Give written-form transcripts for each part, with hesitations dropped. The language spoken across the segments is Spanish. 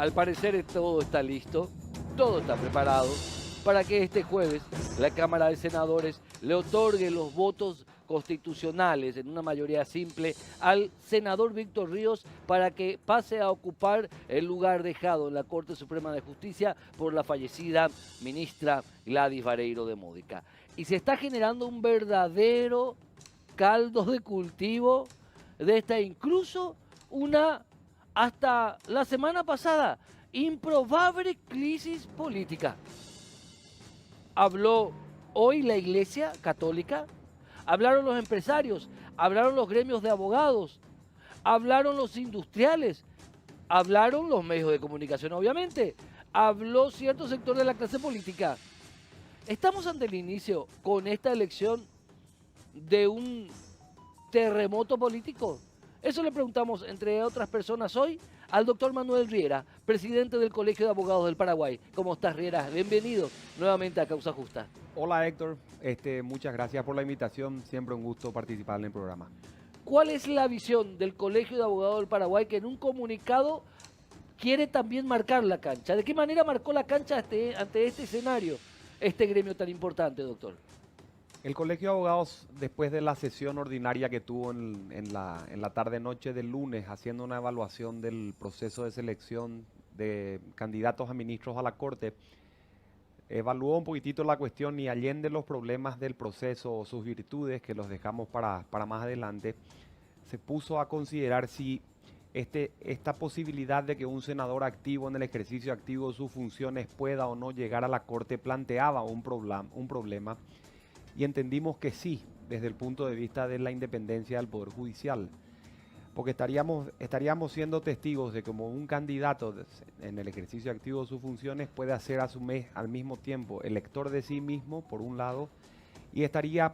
Al parecer todo está listo, todo está preparado para que este jueves la Cámara de Senadores le otorgue los votos constitucionales en una mayoría simple al senador Víctor Ríos para que pase a ocupar el lugar dejado en la Corte Suprema de Justicia por la fallecida ministra Gladys Vareiro de Módica. Y se está generando un verdadero caldo de cultivo de esta, incluso una, hasta la semana pasada, improbable crisis política. Habló hoy la Iglesia Católica, hablaron los empresarios, hablaron los gremios de abogados, hablaron los industriales, hablaron los medios de comunicación, obviamente, habló cierto sector de la clase política. Estamos ante el inicio, con esta elección, de un terremoto político. Eso le preguntamos, entre otras personas, hoy al doctor Manuel Riera, presidente del Colegio de Abogados del Paraguay. ¿Cómo estás, Riera? Bienvenido nuevamente a Causa Justa. Hola, Héctor. Muchas gracias por la invitación. Siempre un gusto participar en el programa. ¿Cuál es la visión del Colegio de Abogados del Paraguay, que en un comunicado quiere también marcar la cancha? ¿De qué manera marcó la cancha ante este escenario, este gremio tan importante, doctor? El Colegio de Abogados, después de la sesión ordinaria que tuvo en la tarde-noche del lunes, haciendo una evaluación del proceso de selección de candidatos a ministros a la Corte, evaluó un poquitito la cuestión y allende los problemas del proceso o sus virtudes, que los dejamos para más adelante, se puso a considerar si esta posibilidad de que un senador activo en el ejercicio activo de sus funciones pueda o no llegar a la Corte planteaba un problema. Y entendimos que sí, desde el punto de vista de la independencia del Poder Judicial, porque estaríamos siendo testigos de cómo un candidato en el ejercicio activo de sus funciones puede ser al mismo tiempo elector de sí mismo, por un lado, y estaría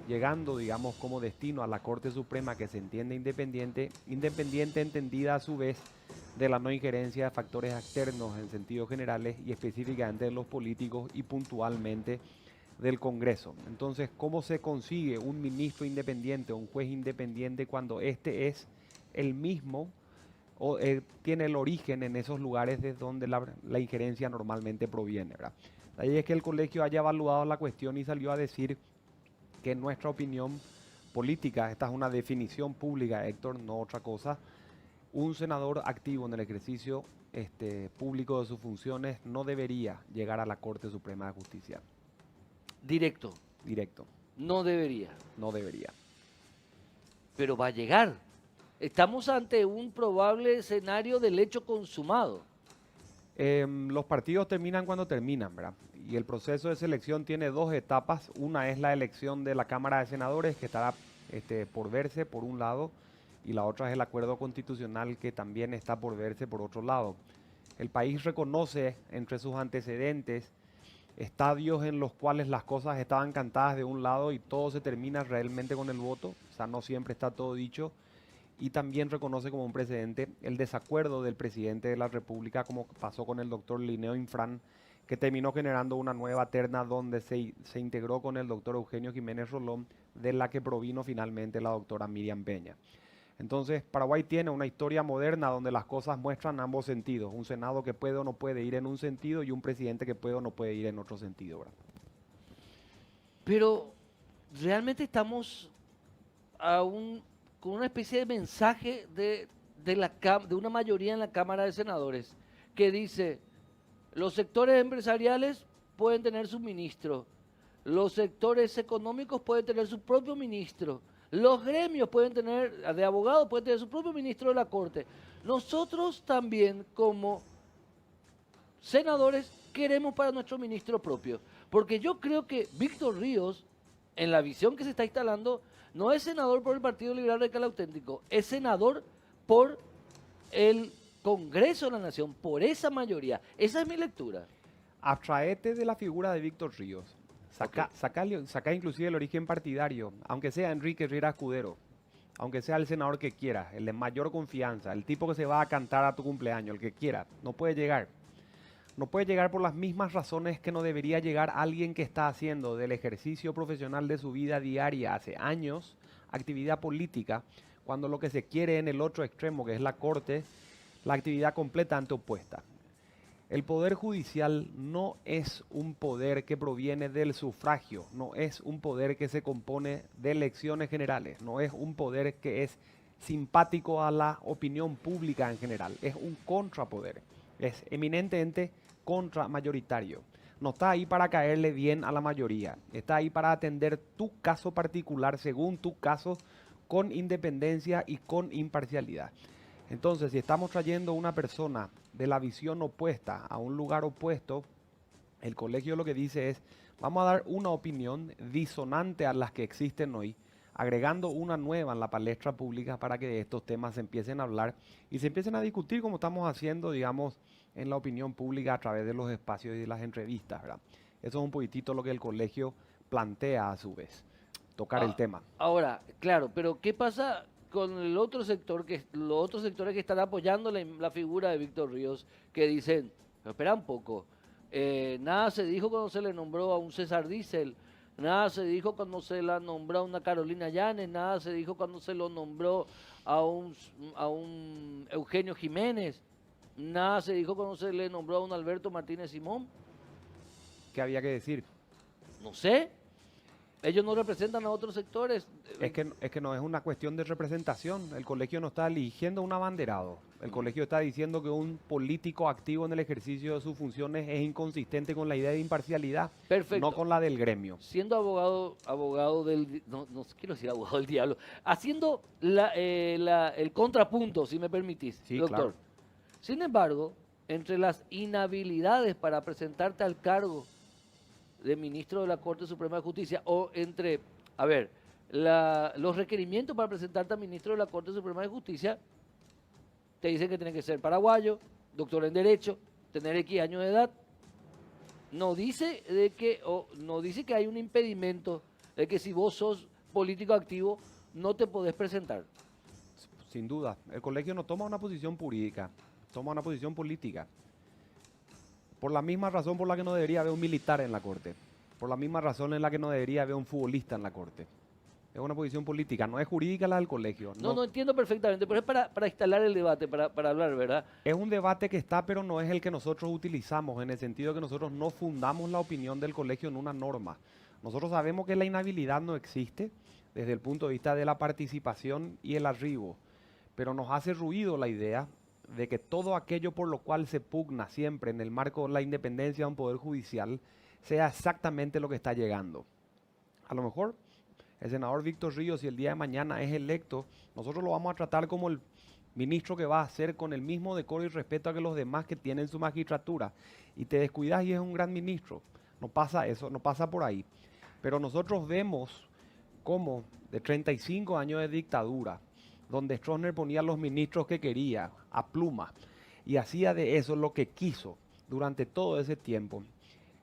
llegando, digamos, como destino a la Corte Suprema, que se entiende independiente entendida a su vez de la no injerencia de factores externos en sentidos generales y específicamente de los políticos y puntualmente del Congreso. Entonces, ¿cómo se consigue un ministro independiente o un juez independiente cuando este es el mismo o tiene el origen en esos lugares desde donde la injerencia normalmente proviene, ¿verdad? De ahí es que el colegio haya evaluado la cuestión y salió a decir que en nuestra opinión política, esta es una definición pública, Héctor, no otra cosa, un senador activo en el ejercicio público de sus funciones no debería llegar a la Corte Suprema de Justicia. Directo. Directo. No debería. No debería. Pero va a llegar. Estamos ante un probable escenario del hecho consumado. Los partidos terminan cuando terminan, ¿verdad? Y el proceso de selección tiene dos etapas. Una es la elección de la Cámara de Senadores, que estará por verse por un lado, y la otra es el acuerdo constitucional, que también está por verse por otro lado. El país reconoce entre sus antecedentes estadios en los cuales las cosas estaban cantadas de un lado y todo se termina realmente con el voto, o sea, no siempre está todo dicho, y también reconoce como un precedente el desacuerdo del presidente de la República, como pasó con el doctor Linneo Infran, que terminó generando una nueva terna donde se integró con el doctor Eugenio Jiménez Rolón, de la que provino finalmente la doctora Miriam Peña. Entonces, Paraguay tiene una historia moderna donde las cosas muestran ambos sentidos. Un Senado que puede o no puede ir en un sentido y un presidente que puede o no puede ir en otro sentido, ¿verdad? Pero realmente estamos con una especie de mensaje de una mayoría en la Cámara de Senadores que dice: los sectores empresariales pueden tener su ministro, los sectores económicos pueden tener su propio ministro, los gremios de abogados pueden tener su propio ministro de la Corte. Nosotros también, como senadores, queremos para nuestro ministro propio. Porque yo creo que Víctor Ríos, en la visión que se está instalando, no es senador por el Partido Liberal Radical Auténtico, es senador por el Congreso de la Nación, por esa mayoría. Esa es mi lectura. Abstraete de la figura de Víctor Ríos. Saca inclusive el origen partidario, aunque sea Enrique Riera Escudero, aunque sea el senador que quiera, el de mayor confianza, el tipo que se va a cantar a tu cumpleaños, el que quiera, no puede llegar. No puede llegar por las mismas razones que no debería llegar alguien que está haciendo del ejercicio profesional de su vida diaria hace años actividad política, cuando lo que se quiere en el otro extremo, que es la Corte la actividad completamente opuesta. El poder judicial no es un poder que proviene del sufragio, no es un poder que se compone de elecciones generales, no es un poder que es simpático a la opinión pública en general, es un contrapoder, es eminentemente contramayoritario. No está ahí para caerle bien a la mayoría, está ahí para atender tu caso particular según tu caso, con independencia y con imparcialidad. Entonces, si estamos trayendo una persona de la visión opuesta a un lugar opuesto, el colegio lo que dice es, vamos a dar una opinión disonante a las que existen hoy, agregando una nueva en la palestra pública para que de estos temas se empiecen a hablar y se empiecen a discutir como estamos haciendo, digamos, en la opinión pública a través de los espacios y de las entrevistas, ¿verdad? Eso es un poquitito lo que el colegio plantea a su vez, tocar el tema. Ahora, claro, pero ¿qué pasa con el otro sector, los otros sectores que están apoyando la figura de Víctor Ríos, que dicen, pero espera un poco, nada se dijo cuando se le nombró a un César Diesel, nada se dijo cuando se la nombró a una Carolina Llanes, nada se dijo cuando se lo nombró a un Eugenio Jiménez, nada se dijo cuando se le nombró a un Alberto Martínez Simón? ¿Qué había que decir? No sé. Ellos no representan a otros sectores. Es que no es una cuestión de representación. El colegio no está eligiendo un abanderado. El colegio está diciendo que un político activo en el ejercicio de sus funciones es inconsistente con la idea de imparcialidad, Perfecto. no con la del gremio. Siendo abogado del... No quiero decir abogado del diablo. Haciendo el contrapunto, si me permitís, Sí, doctor. claro. Sin embargo, entre las inhabilidades para presentarte al cargo de ministro de la Corte Suprema de Justicia o entre, a ver, los requerimientos para presentarte a ministro de la Corte Suprema de Justicia, te dicen que tienes que ser paraguayo, doctor en Derecho, tener X años de edad. No dice no dice que hay un impedimento de que si vos sos político activo no te podés presentar. Sin duda, el colegio no toma una posición jurídica, toma una posición política. Por la misma razón por la que no debería haber un militar en la Corte. Por la misma razón en la que no debería haber un futbolista en la Corte. Es una posición política, no es jurídica la del colegio. No entiendo perfectamente, pero es para instalar el debate, para hablar, ¿verdad? Es un debate que está, pero no es el que nosotros utilizamos, en el sentido que nosotros no fundamos la opinión del colegio en una norma. Nosotros sabemos que la inhabilidad no existe desde el punto de vista de la participación y el arribo, pero nos hace ruido la idea de que todo aquello por lo cual se pugna siempre en el marco de la independencia de un poder judicial sea exactamente lo que está llegando. A lo mejor el senador Víctor Ríos, si el día de mañana es electo, nosotros lo vamos a tratar como el ministro que va a ser con el mismo decoro y respeto a que los demás que tienen su magistratura. Y te descuidas y es un gran ministro. No pasa eso, no pasa por ahí. Pero nosotros vemos cómo de 35 años de dictadura, donde Stroessner ponía a los ministros que quería, a pluma, y hacía de eso lo que quiso durante todo ese tiempo.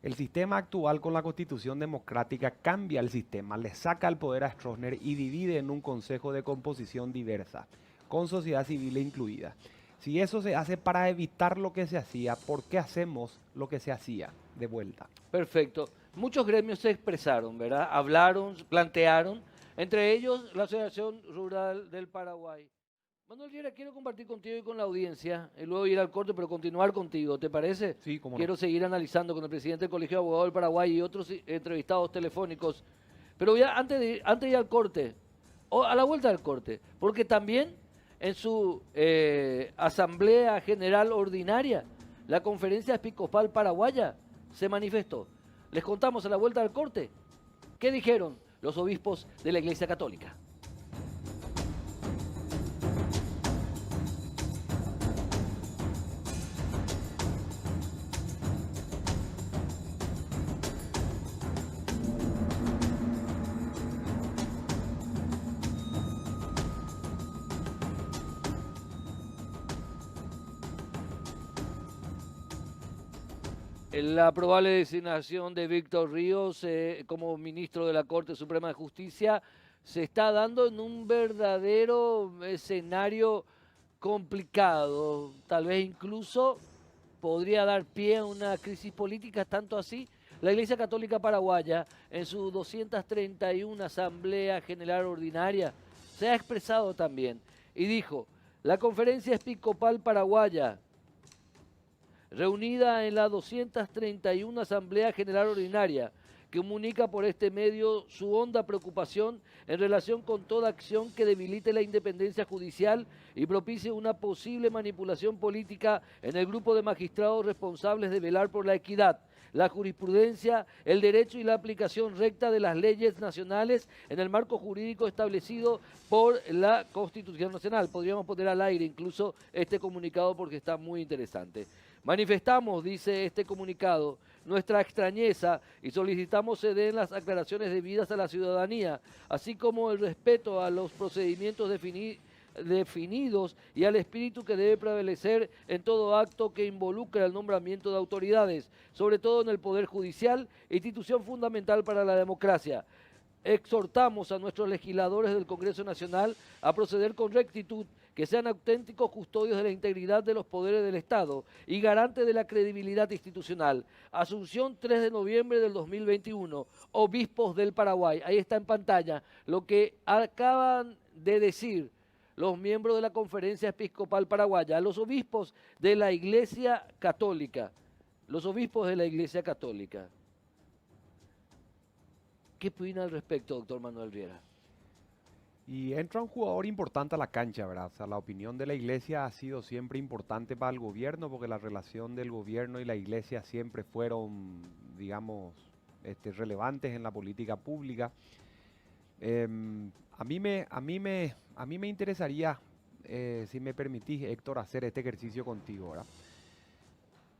El sistema actual con la Constitución Democrática cambia el sistema, le saca el poder a Stroessner y divide en un consejo de composición diversa, con sociedad civil incluida. Si eso se hace para evitar lo que se hacía, ¿por qué hacemos lo que se hacía de vuelta? Perfecto. Muchos gremios se expresaron, ¿verdad? Hablaron, plantearon, entre ellos la Asociación Rural del Paraguay. Manuel Riera, quiero compartir contigo y con la audiencia, y luego ir al corte, pero continuar contigo, ¿te parece? Sí, cómo no. Quiero seguir analizando con el presidente del Colegio de Abogados del Paraguay y otros entrevistados telefónicos. Pero ya antes de ir al corte, o a la vuelta del corte, porque también en su Asamblea General Ordinaria, la Conferencia Episcopal Paraguaya se manifestó. Les contamos a la vuelta del corte qué dijeron los obispos de la Iglesia Católica. La probable designación de Víctor Ríos como ministro de la Corte Suprema de Justicia se está dando en un verdadero escenario complicado. Tal vez incluso podría dar pie a una crisis política, tanto así. La Iglesia Católica Paraguaya, en su 231 Asamblea General Ordinaria, se ha expresado también y dijo: La Conferencia Episcopal Paraguaya, reunida en la 231 Asamblea General Ordinaria, comunica por este medio su honda preocupación en relación con toda acción que debilite la independencia judicial y propicie una posible manipulación política en el grupo de magistrados responsables de velar por la equidad, la jurisprudencia, el derecho y la aplicación recta de las leyes nacionales en el marco jurídico establecido por la Constitución Nacional. Podríamos poner al aire incluso este comunicado porque está muy interesante. Manifestamos, dice este comunicado, nuestra extrañeza y solicitamos se den las aclaraciones debidas a la ciudadanía, así como el respeto a los procedimientos definidos y al espíritu que debe prevalecer en todo acto que involucre el nombramiento de autoridades, sobre todo en el Poder Judicial, institución fundamental para la democracia. Exhortamos a nuestros legisladores del Congreso Nacional a proceder con rectitud, que sean auténticos custodios de la integridad de los poderes del Estado y garantes de la credibilidad institucional. Asunción, 3 de noviembre del 2021, obispos del Paraguay. Ahí está en pantalla lo que acaban de decir los miembros de la Conferencia Episcopal Paraguaya, los obispos de la Iglesia Católica. Los obispos de la Iglesia Católica. ¿Qué opina al respecto, doctor Manuel Riera? Y entra un jugador importante a la cancha, ¿verdad? O sea, la opinión de la iglesia ha sido siempre importante para el gobierno porque la relación del gobierno y la iglesia siempre fueron, digamos, relevantes en la política pública. A mí me interesaría, si me permitís, Héctor, hacer este ejercicio contigo, ¿verdad?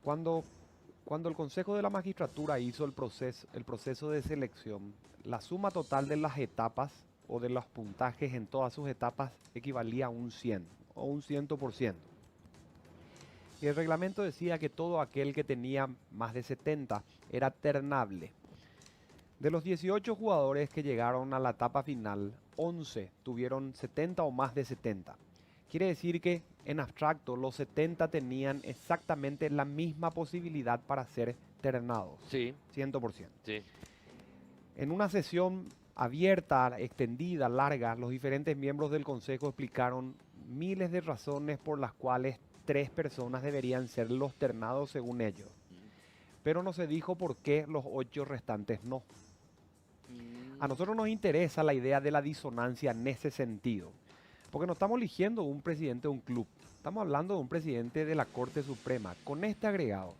Cuando el Consejo de la Magistratura hizo el proceso de selección, la suma total de las etapas o de los puntajes en todas sus etapas equivalía a un 100 o un 100%. Y el reglamento decía que todo aquel que tenía más de 70 era ternable. De los 18 jugadores que llegaron a la etapa final, 11 tuvieron 70 o más de 70. Quiere decir que en abstracto los 70 tenían exactamente la misma posibilidad para ser ternados. Sí. 100%. Sí. En una sesión abierta, extendida, larga, los diferentes miembros del Consejo explicaron miles de razones por las cuales 3 personas deberían ser los ternados según ellos. Pero no se dijo por qué los 8 restantes no. A nosotros nos interesa la idea de la disonancia en ese sentido. Porque no estamos eligiendo un presidente de un club. Estamos hablando de un presidente de la Corte Suprema. Con este agregado,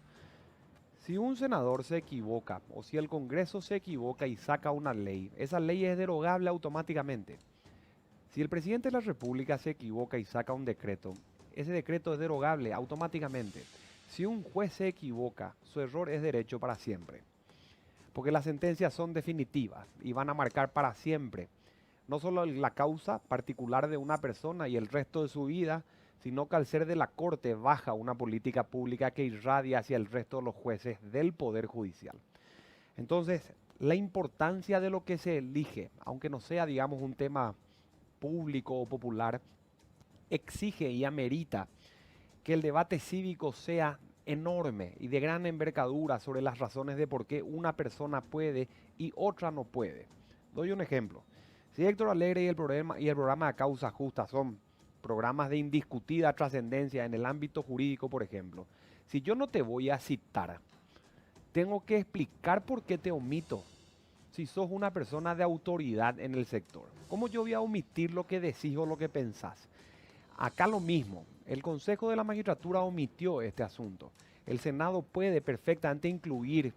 si un senador se equivoca o si el Congreso se equivoca y saca una ley, esa ley es derogable automáticamente. Si el presidente de la República se equivoca y saca un decreto, ese decreto es derogable automáticamente. Si un juez se equivoca, su error es derecho para siempre. Porque las sentencias son definitivas y van a marcar para siempre no solo la causa particular de una persona y el resto de su vida, sino que al ser de la Corte baja una política pública que irradia hacia el resto de los jueces del Poder Judicial. Entonces, la importancia de lo que se elige, aunque no sea, digamos, un tema público o popular, exige y amerita que el debate cívico sea enorme y de gran envergadura sobre las razones de por qué una persona puede y otra no puede. Doy un ejemplo. Si Héctor Alegre y el programa de Causa Justa son programas de indiscutida trascendencia en el ámbito jurídico, por ejemplo, si yo no te voy a citar, tengo que explicar por qué te omito. Si sos una persona de autoridad en el sector, ¿cómo yo voy a omitir lo que decís o lo que pensás? Acá lo mismo, el Consejo de la Magistratura omitió este asunto. El Senado puede perfectamente incluir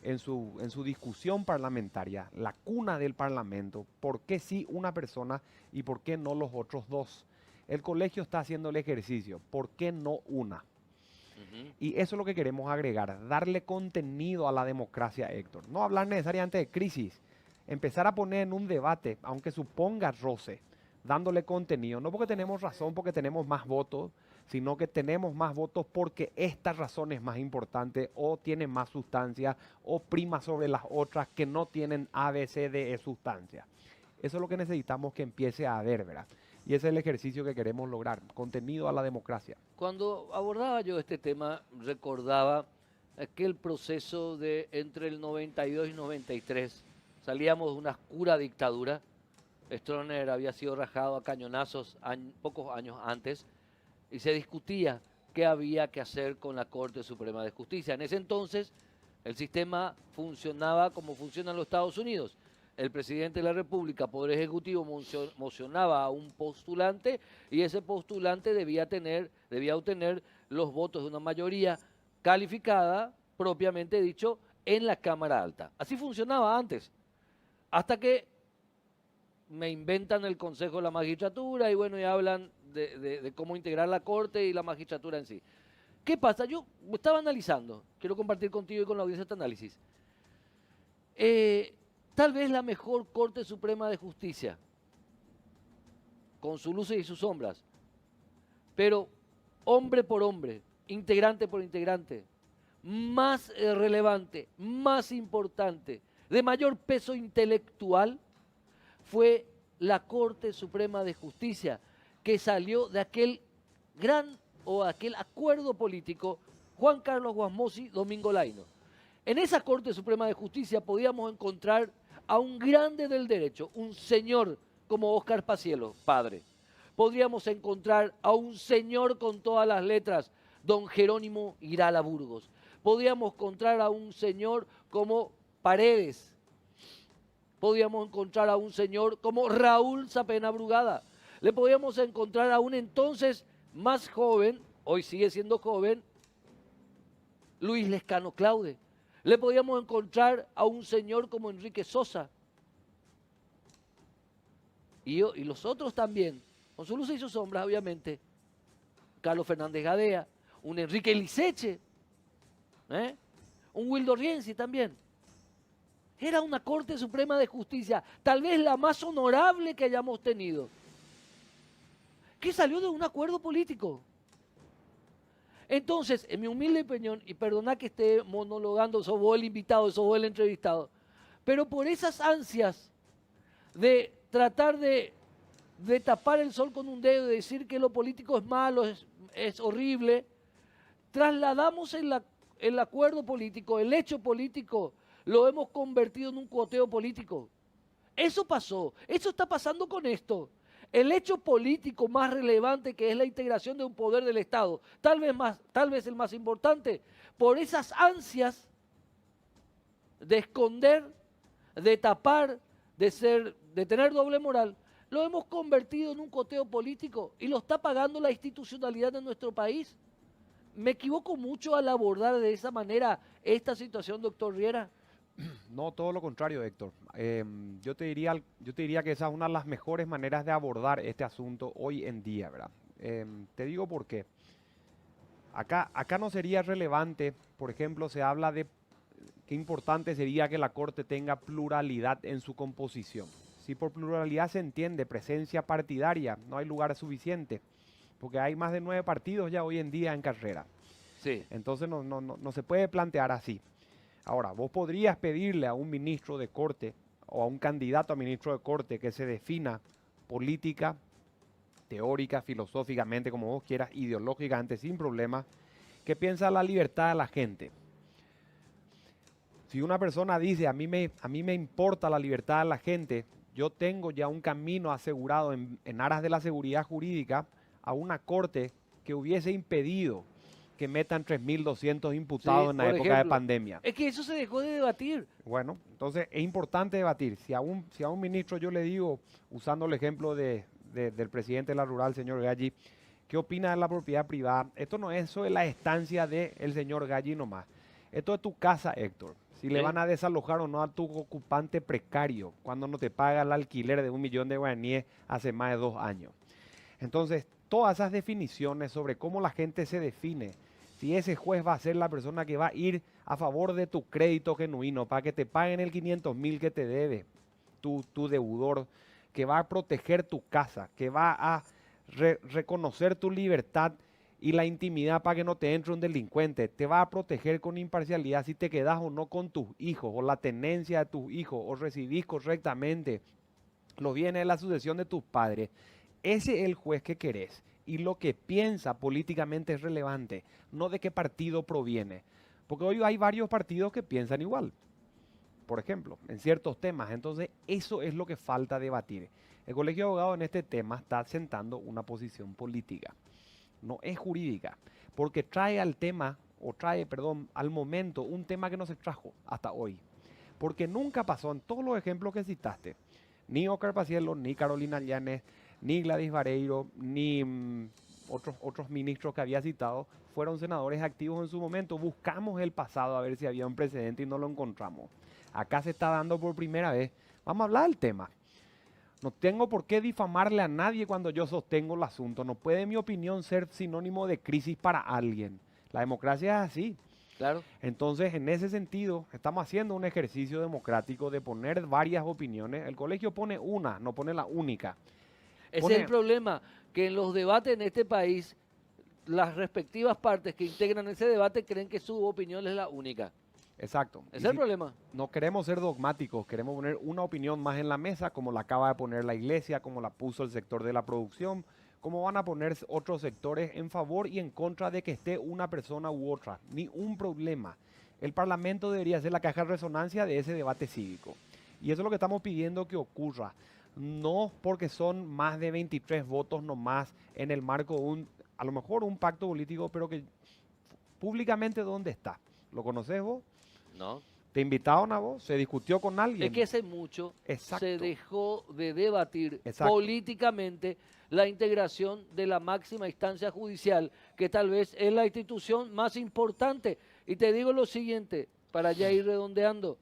en su discusión parlamentaria, la cuna del Parlamento, por qué sí una persona y por qué no los otros 2. El colegio está haciendo el ejercicio, ¿por qué no una? Y eso es lo que queremos agregar, darle contenido a la democracia, Héctor. No hablar necesariamente de crisis, empezar a poner en un debate, aunque suponga roce, dándole contenido, no porque tenemos razón, porque tenemos más votos, sino que tenemos más votos porque esta razón es más importante o tiene más sustancia o prima sobre las otras que no tienen A, B, C, D, E sustancia. Eso es lo que necesitamos que empiece a haber, ¿verdad? Y ese es el ejercicio que queremos lograr, contenido a la democracia. Cuando abordaba yo este tema, recordaba aquel proceso de entre el 92 y 93. Salíamos de una oscura dictadura. Stroessner había sido rajado a cañonazos pocos años antes. y se discutía qué había que hacer con la Corte Suprema de Justicia. En ese entonces el sistema funcionaba como funciona en los Estados Unidos. El presidente de la República, Poder Ejecutivo, mocionaba a un postulante y ese postulante debía obtener los votos de una mayoría calificada, propiamente dicho, en la Cámara Alta. Así funcionaba antes, hasta que me inventan el Consejo de la Magistratura y bueno, y hablan de cómo integrar la Corte y la magistratura en sí. ¿Qué pasa? Yo estaba analizando, quiero compartir contigo y con la audiencia este análisis. Tal vez la mejor Corte Suprema de Justicia, con sus luces y sus sombras, pero hombre por hombre, integrante por integrante, más relevante, más importante, de mayor peso intelectual, fue la Corte Suprema de Justicia, que salió de aquel aquel acuerdo político Juan Carlos Guasmosi, Domingo Laino. En esa Corte Suprema de Justicia podíamos encontrar a un grande del derecho, un señor como Óscar Pacielo, padre. Podríamos encontrar a un señor con todas las letras, don Jerónimo Irala Burgos. Podríamos encontrar a un señor como Paredes. Podríamos encontrar a un señor como Raúl Sapena Brugada. Le podíamos encontrar a un entonces más joven, hoy sigue siendo joven, Luis Lescano Claude. Le podíamos encontrar a un señor como Enrique Sosa. Y los otros también, con sus luces y sus sombras, obviamente. Carlos Fernández Gadea, un Enrique Liceche, un Wildo Rienzi también. Era una Corte Suprema de Justicia, tal vez la más honorable que hayamos tenido, que salió de un acuerdo político. Entonces, en mi humilde opinión, y perdona que esté monologando, sos vos el invitado, sos vos el entrevistado, pero por esas ansias de tratar de tapar el sol con un dedo, de decir que lo político es malo, es horrible, trasladamos el acuerdo político, el hecho político, lo hemos convertido en un cuoteo político. Eso pasó, eso está pasando con esto. El hecho político más relevante, que es la integración de un poder del Estado, tal vez el más importante, por esas ansias de esconder, de tapar, de tener doble moral, lo hemos convertido en un coteo político y lo está pagando la institucionalidad de nuestro país. ¿Me equivoco mucho al abordar de esa manera esta situación, doctor Riera? No, todo lo contrario, Héctor. Yo te diría que esa es una de las mejores maneras de abordar este asunto hoy en día, ¿verdad? Te digo por qué. Acá no sería relevante, por ejemplo, se habla de qué importante sería que la Corte tenga pluralidad en su composición. Si por pluralidad se entiende presencia partidaria, no hay lugar suficiente, porque hay más de 9 partidos ya hoy en día en carrera. Sí. Entonces no se puede plantear así. Ahora, vos podrías pedirle a un ministro de Corte o a un candidato a ministro de Corte que se defina política, teórica, filosóficamente, como vos quieras, ideológicamente, sin problema, que piensa la libertad de la gente. Si una persona dice, a mí me importa la libertad de la gente, yo tengo ya un camino asegurado en aras de la seguridad jurídica a una Corte que hubiese impedido que metan 3.200 imputados en la época de pandemia. Es que eso se dejó de debatir. Bueno, entonces es importante debatir. Si a un ministro yo le digo, usando el ejemplo del presidente de la Rural, señor Galli, ¿qué opina de la propiedad privada? Esto no es eso de la estancia del señor Galli nomás. Esto es tu casa, Héctor. Si le van a desalojar o no a tu ocupante precario cuando no te paga el alquiler de 1 millón de guaraníes hace más de 2 años. Entonces, todas esas definiciones sobre cómo la gente se define, si ese juez va a ser la persona que va a ir a favor de tu crédito genuino para que te paguen el 500.000 que te debe tu deudor, que va a proteger tu casa, que va a reconocer tu libertad y la intimidad para que no te entre un delincuente, te va a proteger con imparcialidad si te quedas o no con tus hijos, o la tenencia de tus hijos, o recibís correctamente los bienes de la sucesión de tus padres. Ese es el juez que querés. Y lo que piensa políticamente es relevante, no de qué partido proviene. Porque hoy hay varios partidos que piensan igual, por ejemplo, en ciertos temas. Entonces, eso es lo que falta debatir. El Colegio de Abogados en este tema está sentando una posición política. no es jurídica, porque trae al tema, o trae, perdón, al momento un tema que no se trajo hasta hoy. Porque nunca pasó en todos los ejemplos que citaste, ni Óscar Paciello, ni Carolina Llanes, ni Gladys Vareiro, ni otros ministros que había citado, fueron senadores activos en su momento. Buscamos el pasado a ver si había un precedente y no lo encontramos. Acá se está dando por primera vez. Vamos a hablar del tema. No tengo por qué difamarle a nadie cuando yo sostengo el asunto. No puede mi opinión ser sinónimo de crisis para alguien. La democracia es así. Claro. Entonces, en ese sentido, estamos haciendo un ejercicio democrático de poner varias opiniones. El colegio pone una, no pone la única. Ese es el problema, que en los debates en este país, las respectivas partes que integran ese debate creen que su opinión es la única. Exacto. Ese es el problema. No queremos ser dogmáticos, queremos poner una opinión más en la mesa, como la acaba de poner la iglesia, como la puso el sector de la producción, como van a poner otros sectores en favor y en contra de que esté una persona u otra. Ni un problema. El Parlamento debería ser la caja de resonancia de ese debate cívico. Y eso es lo que estamos pidiendo que ocurra. No porque son más de 23 votos nomás en el marco de a lo mejor un pacto político, pero que públicamente ¿dónde está? ¿Lo conoces vos? No. ¿Te invitaron a vos? ¿Se discutió con alguien? Es que hace mucho Exacto. se dejó de debatir Exacto. políticamente la integración de la máxima instancia judicial, que tal vez es la institución más importante. Y te digo lo siguiente, para ya ir redondeando.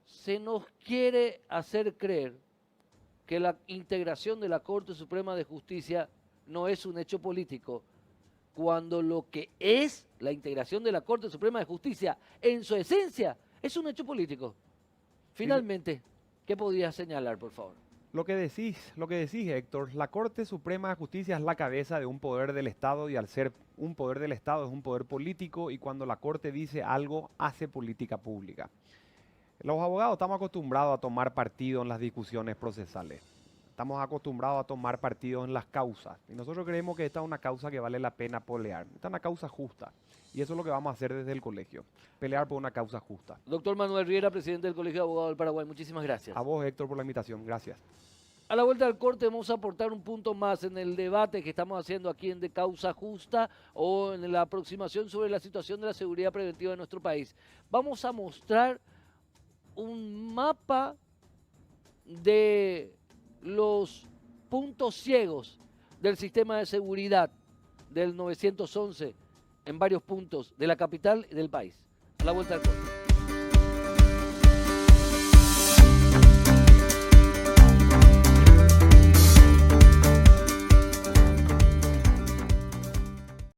Se nos quiere hacer creer que la integración de la Corte Suprema de Justicia no es un hecho político, cuando lo que es la integración de la Corte Suprema de Justicia en su esencia es un hecho político. Finalmente, ¿qué podías señalar, por favor? Lo que decís, Héctor, la Corte Suprema de Justicia es la cabeza de un poder del Estado y al ser un poder del Estado es un poder político y cuando la Corte dice algo, hace política pública. Los abogados estamos acostumbrados a tomar partido en las discusiones procesales. Estamos acostumbrados a tomar partido en las causas. Y nosotros creemos que esta es una causa que vale la pena pelear. Esta es una causa justa. Y eso es lo que vamos a hacer desde el colegio. Pelear por una causa justa. Doctor Manuel Riera, presidente del Colegio de Abogados del Paraguay. Muchísimas gracias. A vos, Héctor, por la invitación. Gracias. A la vuelta del corte vamos a aportar un punto más en el debate que estamos haciendo aquí en De Causa Justa o en la aproximación sobre la situación de la seguridad preventiva de nuestro país. Vamos a mostrar un mapa de los puntos ciegos del sistema de seguridad del 911 en varios puntos de la capital y del país. A la vuelta del corte.